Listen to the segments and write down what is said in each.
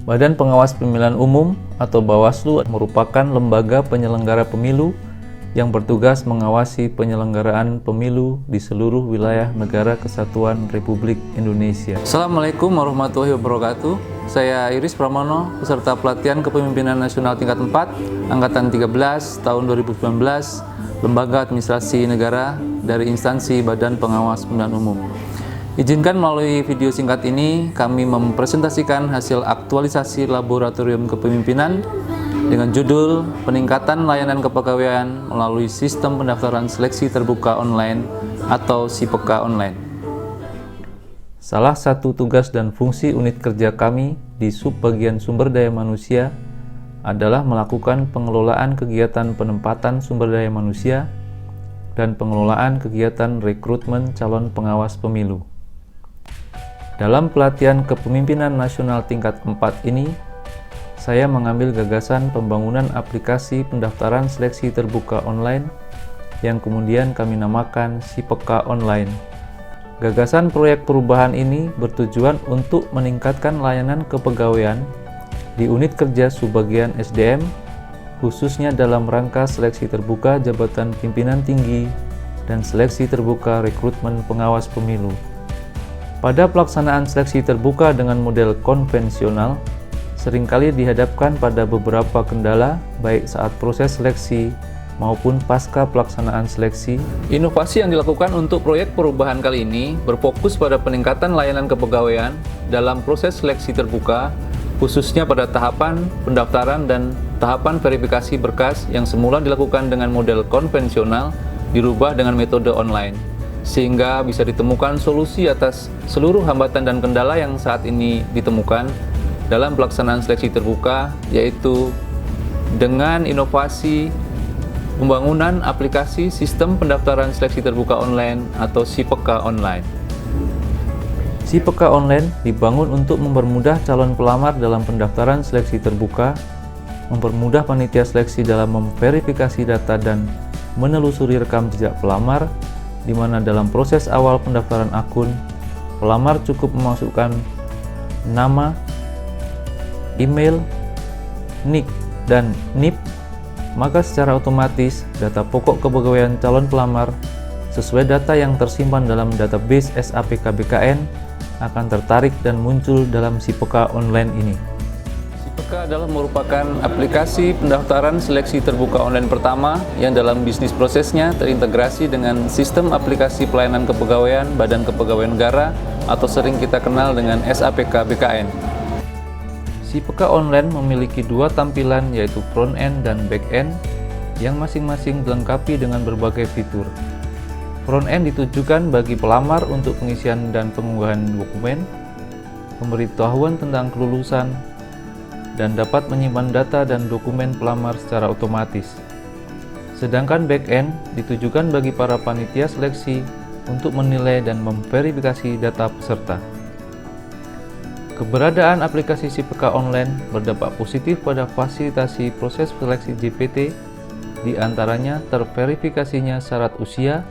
Badan Pengawas Pemilihan Umum atau Bawaslu merupakan lembaga penyelenggara pemilu yang bertugas mengawasi penyelenggaraan pemilu di seluruh wilayah Negara Kesatuan Republik Indonesia. Assalamualaikum warahmatullahi wabarakatuh. Saya Iris Pramono, peserta pelatihan Kepemimpinan Nasional tingkat 4, Angkatan 13, tahun 2019, Lembaga Administrasi Negara dari instansi Badan Pengawas Pemilihan Umum. Izinkan melalui video singkat ini kami mempresentasikan hasil aktualisasi laboratorium kepemimpinan dengan judul Peningkatan Layanan Kepegawaian melalui Sistem Pendaftaran Seleksi Terbuka Online atau SIPK Online. Salah satu tugas dan fungsi unit kerja kami di Subbagian Sumber Daya Manusia adalah melakukan pengelolaan kegiatan penempatan sumber daya manusia dan pengelolaan kegiatan rekrutmen calon pengawas pemilu. Dalam pelatihan Kepemimpinan Nasional tingkat 4 ini, saya mengambil gagasan pembangunan aplikasi pendaftaran seleksi terbuka online yang kemudian kami namakan SIPK Online. Gagasan proyek perubahan ini bertujuan untuk meningkatkan layanan kepegawaian di unit kerja Subbagian SDM, khususnya dalam rangka seleksi terbuka jabatan pimpinan tinggi dan seleksi terbuka rekrutmen pengawas pemilu. Pada pelaksanaan seleksi terbuka dengan model konvensional, seringkali dihadapkan pada beberapa kendala baik saat proses seleksi maupun pasca pelaksanaan seleksi. Inovasi yang dilakukan untuk proyek perubahan kali ini berfokus pada peningkatan layanan kepegawaian dalam proses seleksi terbuka, khususnya pada tahapan pendaftaran dan tahapan verifikasi berkas yang semula dilakukan dengan model konvensional dirubah dengan metode online, sehingga bisa ditemukan solusi atas seluruh hambatan dan kendala yang saat ini ditemukan dalam pelaksanaan seleksi terbuka, yaitu dengan inovasi pembangunan aplikasi Sistem Pendaftaran Seleksi Terbuka Online atau SIPK Online. SIPK Online dibangun untuk mempermudah calon pelamar dalam pendaftaran seleksi terbuka, mempermudah panitia seleksi dalam memverifikasi data dan menelusuri rekam jejak pelamar, di mana dalam proses awal pendaftaran akun, pelamar cukup memasukkan nama, email, NIK, dan NIP, maka secara otomatis data pokok kepegawaian calon pelamar sesuai data yang tersimpan dalam database SAPK BKN akan tertarik dan muncul dalam SIPK Online ini. SIPK adalah merupakan aplikasi pendaftaran seleksi terbuka online pertama yang dalam bisnis prosesnya terintegrasi dengan sistem aplikasi pelayanan kepegawaian Badan Kepegawaian Negara atau sering kita kenal dengan SAPK BKN. SIPK Online memiliki dua tampilan, yaitu front end dan back end, yang masing-masing dilengkapi dengan berbagai fitur. Front end ditujukan bagi pelamar untuk pengisian dan pengunggahan dokumen, pemberitahuan tentang kelulusan, dan dapat menyimpan data dan dokumen pelamar secara otomatis. Sedangkan back-end ditujukan bagi para panitia seleksi untuk menilai dan memverifikasi data peserta. Keberadaan aplikasi SIPK Online berdampak positif pada fasilitasi proses seleksi JPT, di antaranya terverifikasinya syarat usia,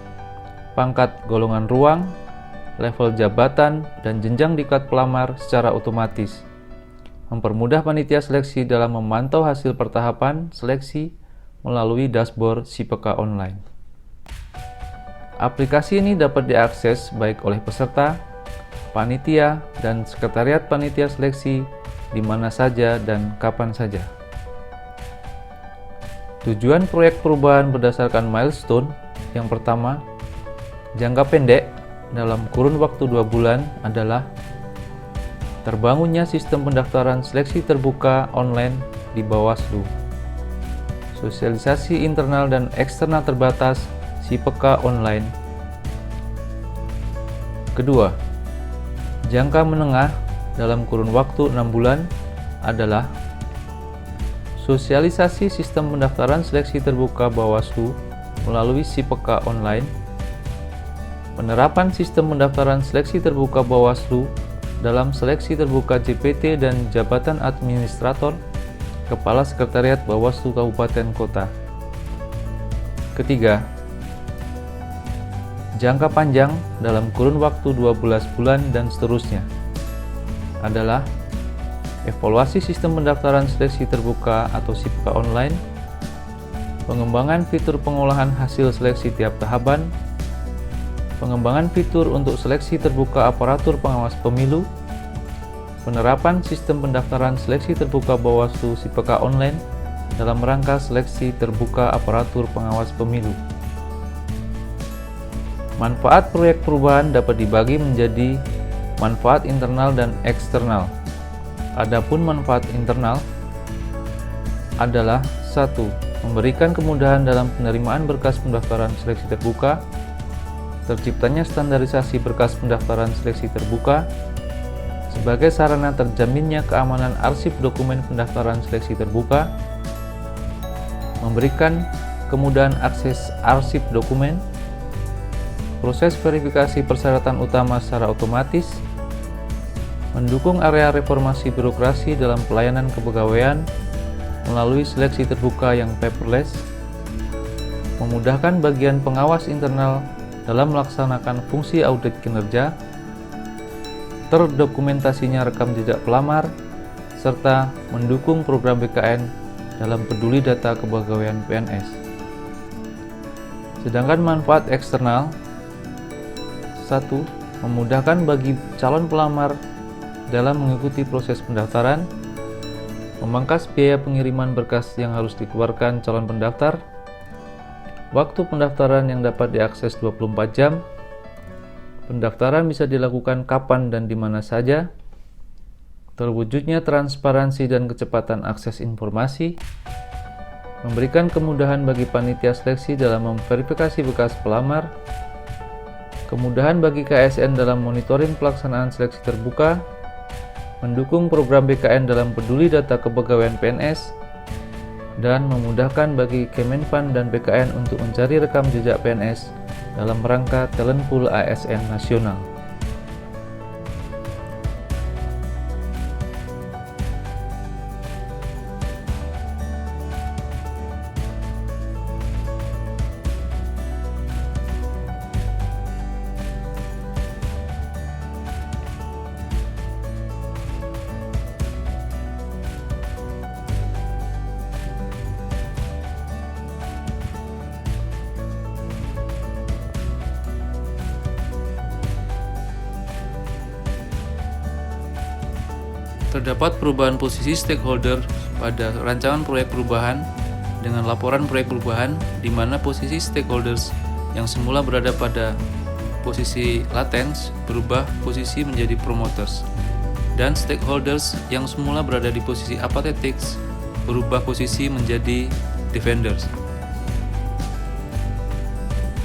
pangkat golongan ruang, level jabatan, dan jenjang diklat pelamar secara otomatis. Mempermudah panitia seleksi dalam memantau hasil pertahapan seleksi melalui dashboard SIPK Online. Aplikasi ini dapat diakses baik oleh peserta, panitia, dan sekretariat panitia seleksi di mana saja dan kapan saja. Tujuan proyek perubahan berdasarkan milestone yang pertama, jangka pendek dalam kurun waktu 2 bulan adalah terbangunnya sistem pendaftaran seleksi terbuka online di Bawaslu, sosialisasi internal dan eksternal terbatas SIPK Online. Kedua, jangka menengah dalam kurun waktu 6 bulan adalah sosialisasi sistem pendaftaran seleksi terbuka Bawaslu melalui SIPK Online, penerapan sistem pendaftaran seleksi terbuka Bawaslu dalam seleksi terbuka JPT dan jabatan administrator Kepala Sekretariat Bawaslu Kabupaten Kota. Ketiga, jangka panjang dalam kurun waktu 12 bulan dan seterusnya adalah evaluasi sistem pendaftaran seleksi terbuka atau SIPK online, pengembangan fitur pengolahan hasil seleksi tiap tahapan, pengembangan fitur untuk seleksi terbuka aparatur pengawas pemilu, penerapan sistem pendaftaran seleksi terbuka Bawaslu SIPK online dalam rangka seleksi terbuka aparatur pengawas pemilu. Manfaat proyek perubahan dapat dibagi menjadi manfaat internal dan eksternal. Adapun manfaat internal adalah 1. Memberikan kemudahan dalam penerimaan berkas pendaftaran seleksi terbuka, terciptanya standarisasi berkas pendaftaran seleksi terbuka, sebagai sarana terjaminnya keamanan arsip dokumen pendaftaran seleksi terbuka, memberikan kemudahan akses arsip dokumen, proses verifikasi persyaratan utama secara otomatis, mendukung area reformasi birokrasi dalam pelayanan kepegawaian melalui seleksi terbuka yang paperless, memudahkan bagian pengawas internal dalam melaksanakan fungsi audit kinerja, terdokumentasinya rekam jejak pelamar, serta mendukung program BKN dalam peduli data kepegawaian PNS. Sedangkan manfaat eksternal 1. Memudahkan bagi calon pelamar dalam mengikuti proses pendaftaran, memangkas biaya pengiriman berkas yang harus dikeluarkan calon pendaftar, waktu pendaftaran yang dapat diakses 24 jam, pendaftaran bisa dilakukan kapan dan di mana saja, terwujudnya transparansi dan kecepatan akses informasi, memberikan kemudahan bagi panitia seleksi dalam memverifikasi berkas pelamar, kemudahan bagi KSN dalam monitoring pelaksanaan seleksi terbuka, mendukung program BKN dalam peduli data kepegawaian PNS, dan memudahkan bagi Kemenpan dan BKN untuk mencari rekam jejak PNS dalam rangka talent pool ASN nasional. Terdapat perubahan posisi stakeholder pada rancangan proyek perubahan dengan laporan proyek perubahan, di mana posisi stakeholders yang semula berada pada posisi latens berubah posisi menjadi promoters, dan stakeholders yang semula berada di posisi apathetics berubah posisi menjadi defenders.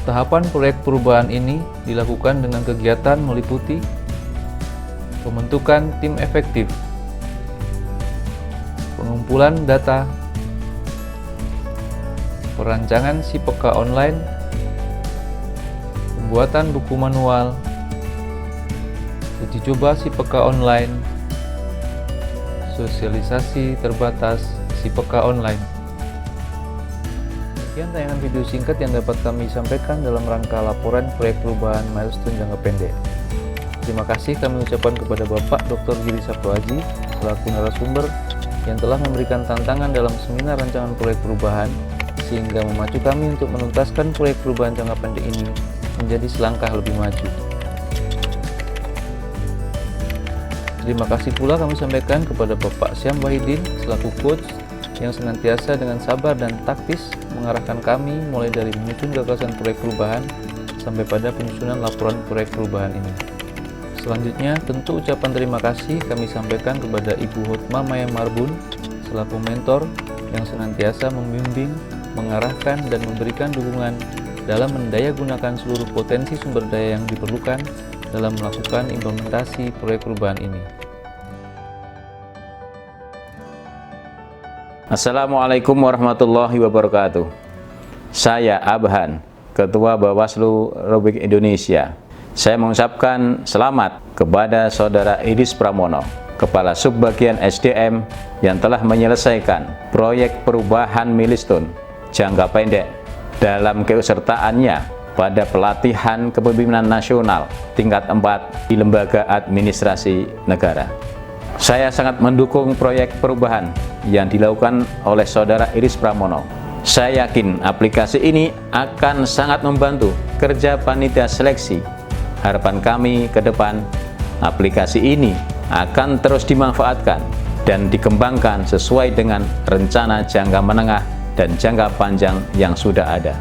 Tahapan proyek perubahan ini dilakukan dengan kegiatan meliputi pembentukan tim efektif, pengumpulan data, perancangan SIPK online, pembuatan buku manual, uji coba SIPK online, sosialisasi terbatas SIPK online. Sekian tayangan video singkat yang dapat kami sampaikan dalam rangka laporan proyek perubahan milestone jangka pendek. Terima kasih kami ucapkan kepada Bapak Dr. Giri Sabto Aji selaku narasumber yang telah memberikan tantangan dalam seminar rancangan proyek perubahan, sehingga memacu kami untuk menuntaskan proyek perubahan jangka pendek ini menjadi selangkah lebih maju. Terima kasih pula kami sampaikan kepada Bapak Syam Wahidin selaku coach yang senantiasa dengan sabar dan taktis mengarahkan kami mulai dari menyusun gagasan proyek perubahan sampai pada penyusunan laporan proyek perubahan ini. Selanjutnya, tentu ucapan terima kasih kami sampaikan kepada Ibu Hotma Maya Marbun selaku mentor yang senantiasa membimbing, mengarahkan, dan memberikan dukungan dalam mendayagunakan seluruh potensi sumber daya yang diperlukan dalam melakukan implementasi proyek perubahan ini. Assalamualaikum warahmatullahi wabarakatuh. Saya Abhan, Ketua Bawaslu Republik Indonesia. Saya mengucapkan selamat kepada Saudara Idris Pramono, Kepala Subbagian SDM yang telah menyelesaikan proyek perubahan milestone jangka pendek dalam keikutsertaannya pada pelatihan kepemimpinan nasional tingkat 4 di Lembaga Administrasi Negara. Saya sangat mendukung proyek perubahan yang dilakukan oleh Saudara Iris Pramono. Saya yakin aplikasi ini akan sangat membantu kerja panitia seleksi. Harapan kami ke depan, aplikasi ini akan terus dimanfaatkan dan dikembangkan sesuai dengan rencana jangka menengah dan jangka panjang yang sudah ada.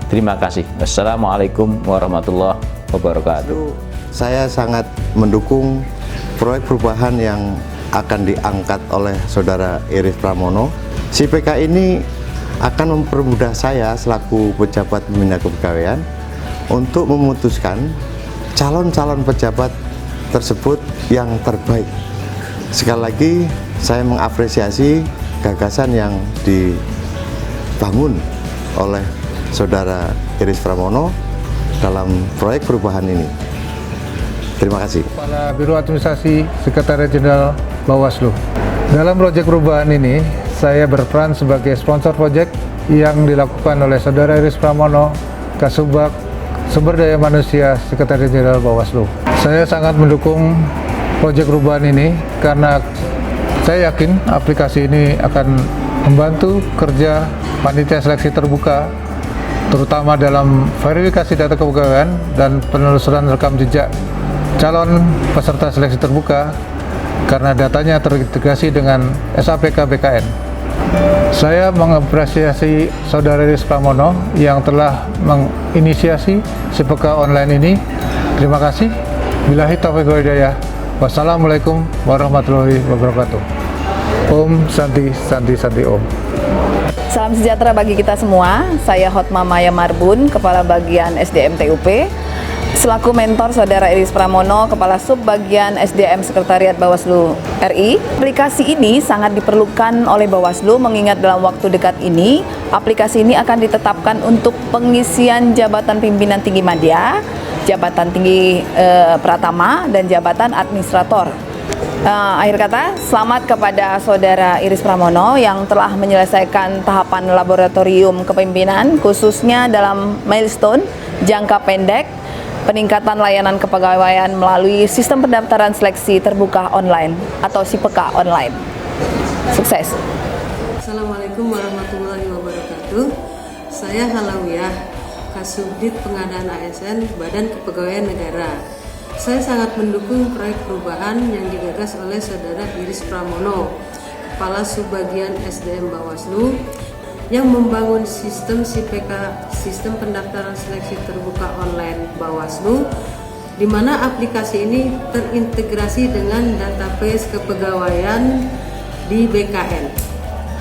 Terima kasih. Wassalamualaikum warahmatullahi wabarakatuh. Saya sangat mendukung proyek perubahan yang akan diangkat oleh Saudara Iris Pramono. Si PK ini akan mempermudah saya selaku pejabat pembina kepegawaian untuk memutuskan calon-calon pejabat tersebut yang terbaik. Sekali lagi saya mengapresiasi gagasan yang dibangun oleh Saudara Iris Pramono dalam proyek perubahan ini. Terima kasih. Kepala Biro Administrasi Sekretariat Jenderal Bawaslu. Dalam proyek perubahan ini, saya berperan sebagai sponsor proyek yang dilakukan oleh Saudara Iris Pramono, Kasubag Sumber Daya Manusia Sekretariat Jenderal Bawaslu. Saya sangat mendukung proyek perubahan ini karena saya yakin aplikasi ini akan membantu kerja panitia seleksi terbuka, terutama dalam verifikasi data kepegawaian dan penelusuran rekam jejak calon peserta seleksi terbuka karena datanya terintegrasi dengan SAPK BKN. Saya mengapresiasi Saudara Iris Pramono yang telah menginisiasi SIPK online ini. Terima kasih. Billahi taufiq wal hidayah. Wassalamualaikum warahmatullahi wabarakatuh. Om Santi Santi Santi Om. Salam sejahtera bagi kita semua. Saya Hotma Maya Marbun, Kepala Bagian SDM TUP. Selaku mentor Saudara Iris Pramono, Kepala Subbagian SDM Sekretariat Bawaslu RI. Aplikasi ini sangat diperlukan oleh Bawaslu mengingat dalam waktu dekat ini, aplikasi ini akan ditetapkan untuk pengisian jabatan pimpinan tinggi media, jabatan tinggi pratama, dan jabatan administrator. Akhir kata, selamat kepada Saudara Iris Pramono yang telah menyelesaikan tahapan laboratorium kepemimpinan, khususnya dalam milestone jangka pendek, peningkatan layanan kepegawaian melalui sistem pendaftaran seleksi terbuka online atau SIPK online. Sukses. Assalamualaikum warahmatullahi wabarakatuh. Saya Halawiyah, Kasubdit Pengadaan ASN Badan Kepegawaian Negara. Saya sangat mendukung proyek perubahan yang digagas oleh Saudara Iris Pramono, Kepala Subbagian SDM Bawaslu, yang membangun sistem SIPK, sistem pendaftaran seleksi terbuka online Bawaslu, di mana aplikasi ini terintegrasi dengan database kepegawaian di BKN.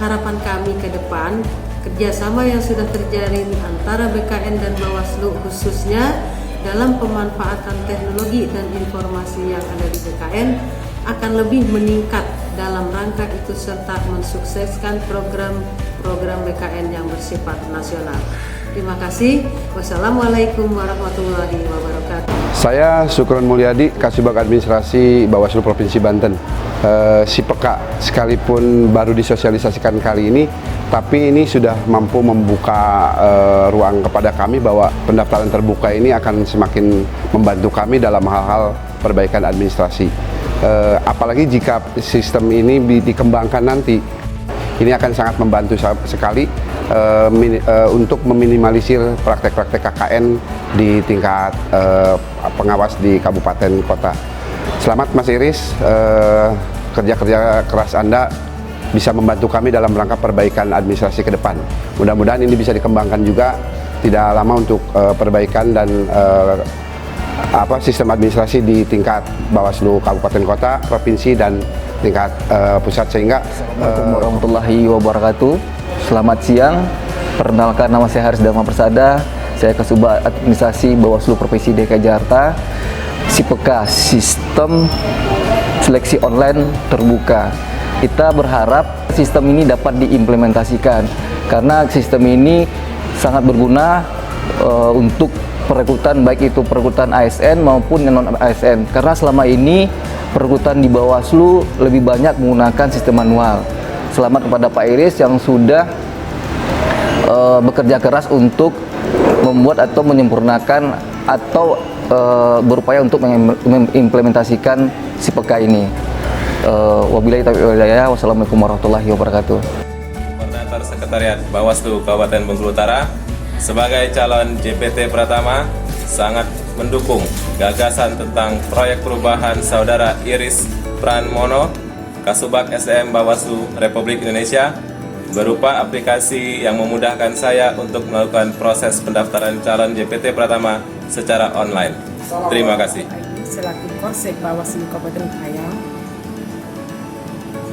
Harapan kami ke depan, kerjasama yang sudah terjalin antara BKN dan Bawaslu khususnya dalam pemanfaatan teknologi dan informasi yang ada di BKN akan lebih meningkat dalam rangka itu serta mensukseskan program BKN yang bersifat nasional. Terima kasih. Wassalamualaikum warahmatullahi wabarakatuh. Saya Sukron Mulyadi, Kasubag Administrasi Bawaslu Provinsi Banten. SIPK sekalipun baru disosialisasikan kali ini, tapi ini sudah mampu membuka ruang kepada kami bahwa pendaftaran terbuka ini akan semakin membantu kami dalam hal-hal perbaikan administrasi. Apalagi jika sistem ini dikembangkan nanti, ini akan sangat membantu sekali untuk meminimalisir praktek-praktek KKN di tingkat pengawas di kabupaten kota. Selamat Mas Iris, kerja-kerja keras Anda bisa membantu kami dalam rangka perbaikan administrasi ke depan. Mudah-mudahan ini bisa dikembangkan juga tidak lama untuk perbaikan dan sistem administrasi di tingkat Bawaslu Kabupaten Kota, Provinsi, dan tingkat pusat, sehingga Assalamualaikum warahmatullahi wabarakatuh. Selamat siang. Perkenalkan, nama saya Haris Dharma Persada. Saya Kasubag Administrasi Bawaslu Provinsi DKI Jakarta. SIPK, Sistem Seleksi Online Terbuka. Kita berharap sistem ini dapat diimplementasikan karena sistem ini sangat berguna untuk perekrutan, baik itu perekrutan ASN maupun non ASN, karena selama ini perekrutan di Bawaslu lebih banyak menggunakan sistem manual. Selamat kepada Pak Iris yang sudah bekerja keras untuk membuat atau menyempurnakan atau berupaya untuk mengimplementasikan SIPK ini. Wabillahi taufiq wal hidayah. Wassalamualaikum warahmatullahi wabarakatuh. Koordinator Sekretariat Bawaslu Kabupaten Bengkulu Utara sebagai calon JPT Pratama sangat mendukung gagasan tentang proyek perubahan Saudara Iris Pramono, Kasubag SDM Bawaslu Republik Indonesia, berupa aplikasi yang memudahkan saya untuk melakukan proses pendaftaran calon JPT Pratama secara online. Terima kasih. Selaku Korsek Bawaslu Kabupaten Kayang,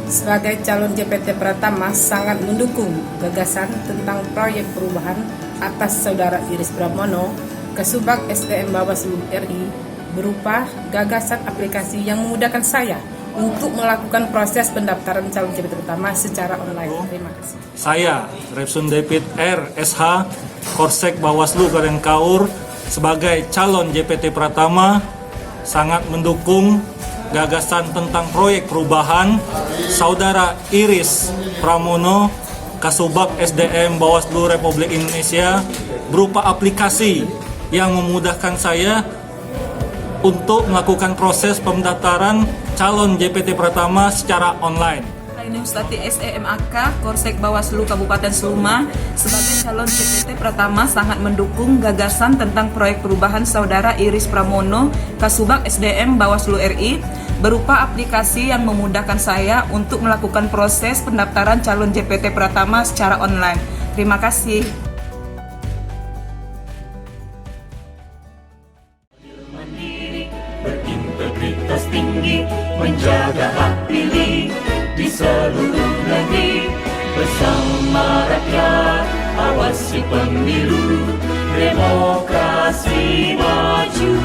sebagai calon JPT Pratama sangat mendukung gagasan tentang proyek perubahan atas Saudara Iris Pramono, Kasubag SDM Bawaslu RI, berupa gagasan aplikasi yang memudahkan saya untuk melakukan proses pendaftaran calon JPT Pratama secara online. Terima kasih. Saya, Repsun David R. SH, Korsek Bawaslu Kabupaten Kaur, sebagai calon JPT Pratama sangat mendukung gagasan tentang proyek perubahan Saudara Iris Pramono, Kasubag SDM Bawaslu Republik Indonesia, berupa aplikasi yang memudahkan saya untuk melakukan proses pendaftaran calon JPT Pratama secara online. Ini Ustati SEMAK, Korsek Bawaslu Kabupaten Seluma, sebagai calon JPT Pratama sangat mendukung gagasan tentang proyek perubahan Saudara Iris Pramono, Kasubag SDM Bawaslu RI, berupa aplikasi yang memudahkan saya untuk melakukan proses pendaftaran calon JPT Pratama secara online. Terima kasih. Berintegritas tinggi, menjaga hak pilih di seluruh negeri. Bersama rakyat, awasi pemilu, demokrasi maju.